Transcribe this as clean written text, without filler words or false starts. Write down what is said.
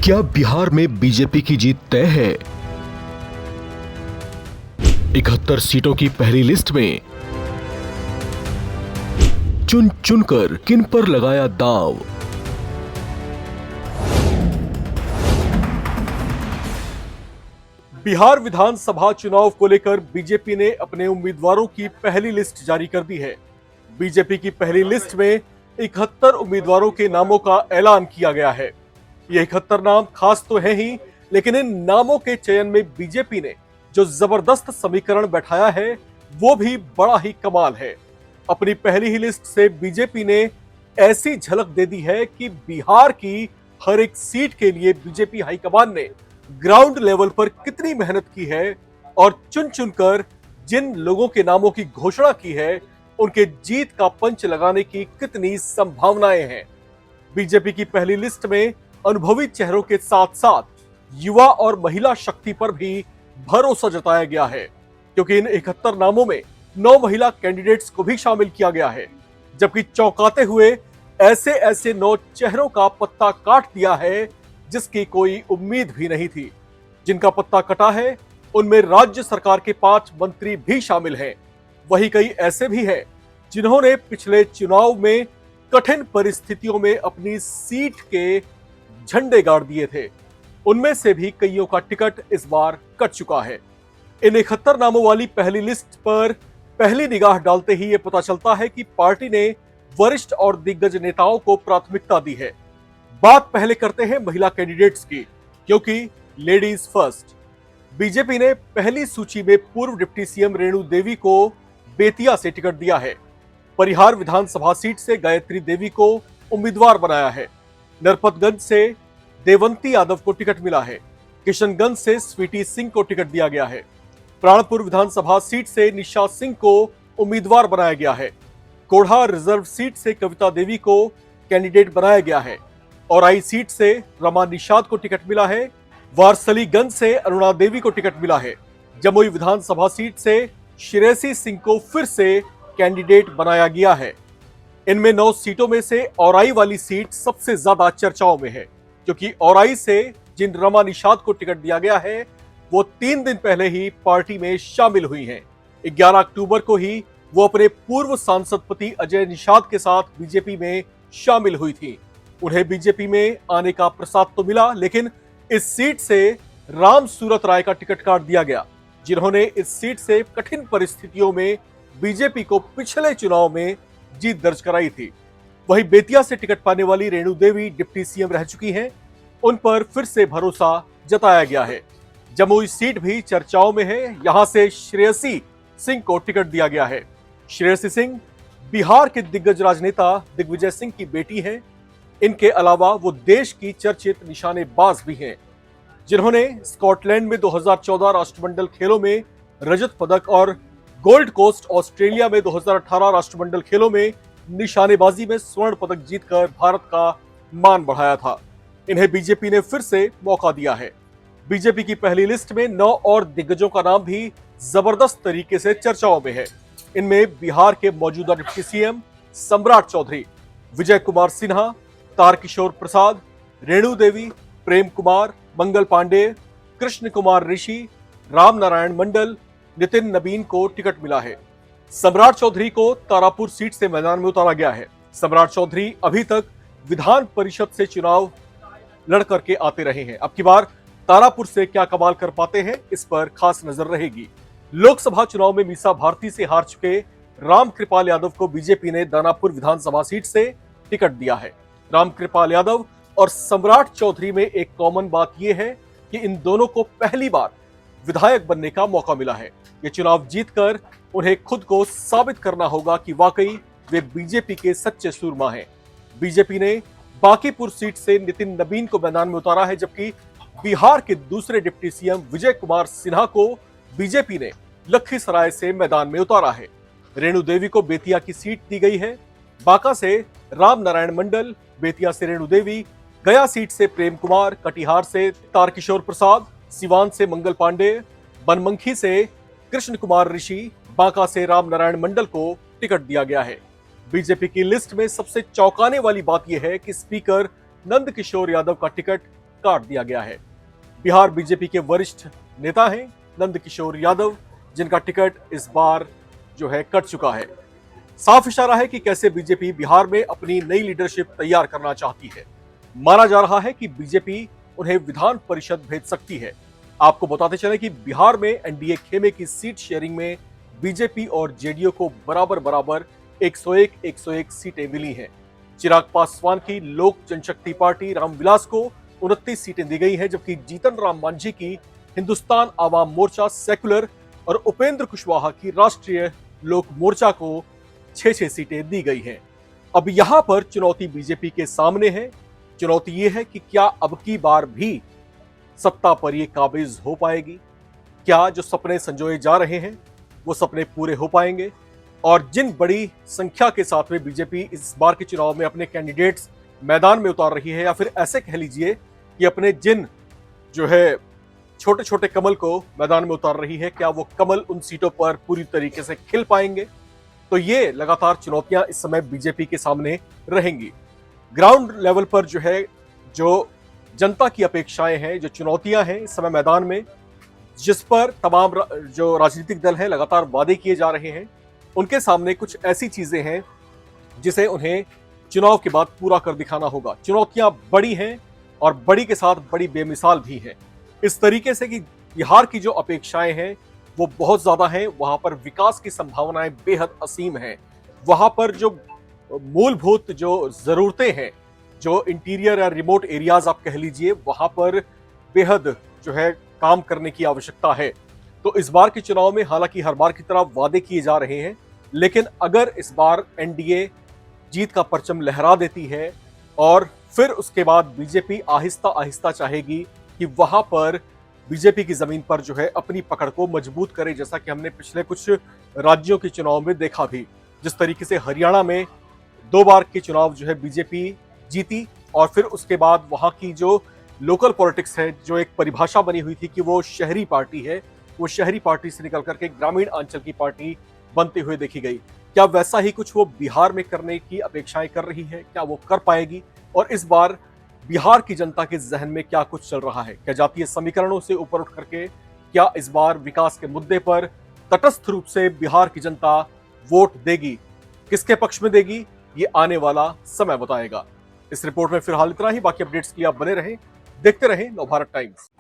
क्या बिहार में बीजेपी की जीत तय है? 71 सीटों की पहली लिस्ट में चुन चुनकर किन पर लगाया दांव? बिहार विधानसभा चुनाव को लेकर बीजेपी ने अपने उम्मीदवारों की पहली लिस्ट जारी कर दी है। बीजेपी की पहली लिस्ट में 71 उम्मीदवारों के नामों का ऐलान किया गया है। ये 71 नाम खास तो हैं ही, लेकिन इन नामों के चयन में बीजेपी ने जो जबरदस्त समीकरण बैठाया है वो भी बड़ा ही कमाल है। अपनी पहली ही लिस्ट से बीजेपी ने ऐसी झलक दे दी है कि बिहार की हर एक सीट के लिए बीजेपी हाईकमान ने ग्राउंड लेवल पर कितनी मेहनत की है और चुन चुनकर जिन लोगों के नामों की घोषणा की है उनके जीत का पंच लगाने की कितनी संभावनाएं हैं। बीजेपी की पहली लिस्ट में अनुभवी चेहरों के साथ साथ युवा और महिला शक्ति पर भी भरोसा जताया गया है, क्योंकि इन 71 नामों में 9 महिला कैंडिडेट्स को भी शामिल किया गया है, जबकि चौंकाते हुए ऐसे ऐसे 9 चेहरों का पत्ता काट दिया है जिसकी कोई उम्मीद भी नहीं थी। जिनका पत्ता कटा है उनमें राज्य सरकार के 5 मंत्री भी शामिल हैं। वही कई ऐसे भी हैं जिन्होंने पिछले चुनाव में कठिन परिस्थितियों में अपनी सीट के झंडे गाड़ दिए थे। उनमें से भी कईयों का टिकट इस बार कट चुका है। इन 71 नामों वाली पहली लिस्ट पर पहली निगाह डालते ही ये पता चलता है कि पार्टी ने वरिष्ठ और दिग्गज नेताओं को प्राथमिकता दी है। बात पहले करते हैं महिला कैंडिडेट्स की, क्योंकि लेडीज फर्स्ट। बीजेपी ने पहली सूची में पूर्व डिप्टी सीएम रेणु देवी को बेतिया से टिकट दिया है। परिहार विधानसभा सीट से गायत्री देवी को उम्मीदवार बनाया है। नरपतगंज से देवंती यादव को टिकट मिला है। किशनगंज से स्वीटी सिंह को टिकट दिया गया है। प्राणपुर विधानसभा सीट से निशा सिंह को उम्मीदवार बनाया गया है। कोढ़ा रिजर्व सीट से कविता देवी को कैंडिडेट बनाया गया है। औराई सीट से रमा निषाद को टिकट मिला है। वारसलीगंज से अरुणा देवी को टिकट मिला है। जमुई विधानसभा सीट से श्रेयसी सिंह को फिर से कैंडिडेट बनाया गया है। इनमें 9 सीटों में से औराई वाली सीट सबसे ज्यादा चर्चाओं में है, क्योंकि औराई से जिन रमा निषाद को टिकट दिया गया है वो 3 दिन पहले ही पार्टी में शामिल हुई हैं। 11 अक्टूबर को ही वो अपने पूर्व सांसद पति अजय निषाद के साथ बीजेपी में शामिल हुई थी। उन्हें बीजेपी में आने का प्रसाद तो मिला, लेकिन इस सीट से राम सूरत राय का टिकट काट दिया गया, जिन्होंने इस सीट से कठिन परिस्थितियों में बीजेपी को पिछले चुनाव में जीत दर्ज कराई थी। वहीं बेतिया से टिकट पाने वाली रेणु देवी डिप्टी सीएम रह चुकी हैं, उन पर फिर से भरोसा जताया गया है। जमुई सीट भी चर्चाओं में है। यहां से श्रेयसी सिंह को टिकट दिया गया है। श्रेयसी सिंह बिहार के दिग्गज राजनेता दिग्विजय सिंह की बेटी हैं। इनके अलावा वो देश की चर्चित निशानेबाज भी हैं, जिन्होंने स्कॉटलैंड में 2014 राष्ट्रमंडल खेलों में रजत पदक और गोल्ड कोस्ट ऑस्ट्रेलिया में 2018 राष्ट्रमंडल खेलों में निशानेबाजी में स्वर्ण पदक जीतकर भारत का मान बढ़ाया था। इन्हें बीजेपी ने फिर से मौका दिया है। बीजेपी की पहली लिस्ट में 9 और दिग्गजों का नाम भी जबरदस्त तरीके से चर्चाओं में है। इनमें बिहार के मौजूदा डिप्टी सीएम सम्राट चौधरी, विजय कुमार सिन्हा, तारकिशोर प्रसाद, रेणु देवी, प्रेम कुमार, मंगल पांडे, कृष्ण कुमार ऋषि, राम नारायण मंडल, नितिन नबीन को टिकट मिला है। सम्राट चौधरी को तारापुर सीट से मैदान में उतारा गया है। सम्राट चौधरी अभी तक विधान परिषद से चुनाव लड़ करके आते रहे हैं। अब की बार तारापुर से क्या कमाल कर पाते हैं, इस पर खास नजर रहेगी। लोकसभा चुनाव में मीसा भारती से हार चुके राम कृपाल यादव को बीजेपी ने दानापुर विधानसभा सीट से टिकट दिया है। राम कृपाल यादव और सम्राट चौधरी में एक कॉमन बात यह है कि इन दोनों को पहली बार विधायक बनने का मौका मिला है। ये चुनाव जीतकर उन्हें खुद को साबित करना होगा कि वाकई वे बीजेपी के सच्चे सूरमा हैं। बीजेपी ने बांकीपुर सीट से नितिन नबीन को मैदान में उतारा है, जबकि बिहार के दूसरे डिप्टी सीएम विजय कुमार सिन्हा को बीजेपी ने लखीसराय से मैदान में उतारा है। रेणु देवी को बेतिया की सीट दी गई है। बांका से राम नारायण मंडल, बेतिया से रेणु देवी, गया सीट से प्रेम कुमार, कटिहार से तारकिशोर प्रसाद, सिवान से मंगल पांडे, बनमनखी से कृष्ण कुमार ऋषि, बांका से राम नारायण मंडल को टिकट दिया गया है। बीजेपी की लिस्ट में सबसे चौंकाने वाली बात यह है कि स्पीकर नंद किशोर यादव का टिकट काट दिया गया है। बिहार बीजेपी के वरिष्ठ नेता हैं नंद किशोर यादव, जिनका टिकट इस बार जो है कट चुका है। साफ इशारा है कि कैसे बीजेपी बिहार में अपनी नई लीडरशिप तैयार करना चाहती है। माना जा रहा है कि बीजेपी उन्हें विधान परिषद भेज सकती है। आपको बताते चले कि बिहार में एनडीए खेमे की सीट शेयरिंग में बीजेपी और जेडीयू को बराबर बराबर 101 सीटें मिली हैं। चिराग पासवान की लोक जनशक्ति पार्टी रामविलास को 29 सीटें दी गई हैं, जबकि जीतन राम मांझी की हिंदुस्तान आवाम मोर्चा सेकुलर और उपेंद्र कुशवाहा की राष्ट्रीय लोक मोर्चा को 6 सीटें दी गई हैं। अब यहां पर चुनौती बीजेपी के सामने है। चुनौती यह है कि क्या अब की बार भी सत्ता पर यह काबिज हो पाएगी? क्या जो सपने संजोए जा रहे हैं वो सपने पूरे हो पाएंगे? और जिन बड़ी संख्या के साथ में बीजेपी इस बार के चुनाव में अपने कैंडिडेट्स मैदान में उतार रही है, या फिर ऐसे कह लीजिए कि अपने जिन जो है छोटे छोटे कमल को मैदान में उतार रही है, क्या वो कमल उन सीटों पर पूरी तरीके से खिल पाएंगे? तो ये लगातार चुनौतियां इस समय बीजेपी के सामने रहेंगी। ग्राउंड लेवल पर जो है, जो जनता की अपेक्षाएं हैं, जो चुनौतियां हैं इस समय मैदान में, जिस पर तमाम जो राजनीतिक दल हैं लगातार वादे किए जा रहे हैं, उनके सामने कुछ ऐसी चीजें हैं जिसे उन्हें चुनाव के बाद पूरा कर दिखाना होगा। चुनौतियां बड़ी हैं और बड़ी के साथ बड़ी बेमिसाल भी हैं, इस तरीके से कि बिहार की जो अपेक्षाएं हैं वो बहुत ज्यादा हैं। वहां पर विकास की संभावनाएं बेहद असीम हैं। वहां पर जो मूलभूत जो जरूरतें हैं, जो इंटीरियर या रिमोट एरियाज आप कह लीजिए, वहां पर बेहद जो है काम करने की आवश्यकता है। तो इस बार के चुनाव में हालांकि हर बार की तरह वादे किए जा रहे हैं, लेकिन अगर इस बार एनडीए जीत का परचम लहरा देती है और फिर उसके बाद बीजेपी आहिस्ता आहिस्ता चाहेगी कि वहां पर बीजेपी की जमीन पर जो है अपनी पकड़ को मजबूत करे, जैसा कि हमने पिछले कुछ राज्यों के चुनाव में देखा भी। जिस तरीके से हरियाणा में 2 बार के चुनाव जो है बीजेपी जीती और फिर उसके बाद वहां की जो लोकल पॉलिटिक्स है, जो एक परिभाषा बनी हुई थी कि वो शहरी पार्टी है, वो शहरी पार्टी से निकल करके ग्रामीण अंचल की पार्टी बनते हुए देखी गई। क्या वैसा ही कुछ वो बिहार में करने की अपेक्षाएं कर रही है? क्या वो कर पाएगी? और इस बार बिहार की जनता के जहन में क्या कुछ चल रहा है? क्या जातीय समीकरणों से ऊपर उठ करके क्या इस बार विकास के मुद्दे पर तटस्थ रूप से बिहार की जनता वोट देगी? किसके पक्ष में देगी, ये आने वाला समय बताएगा। इस रिपोर्ट में फिलहाल इतना ही। बाकी अपडेट्स के लिए आप बने रहें, देखते रहें नवभारत टाइम्स।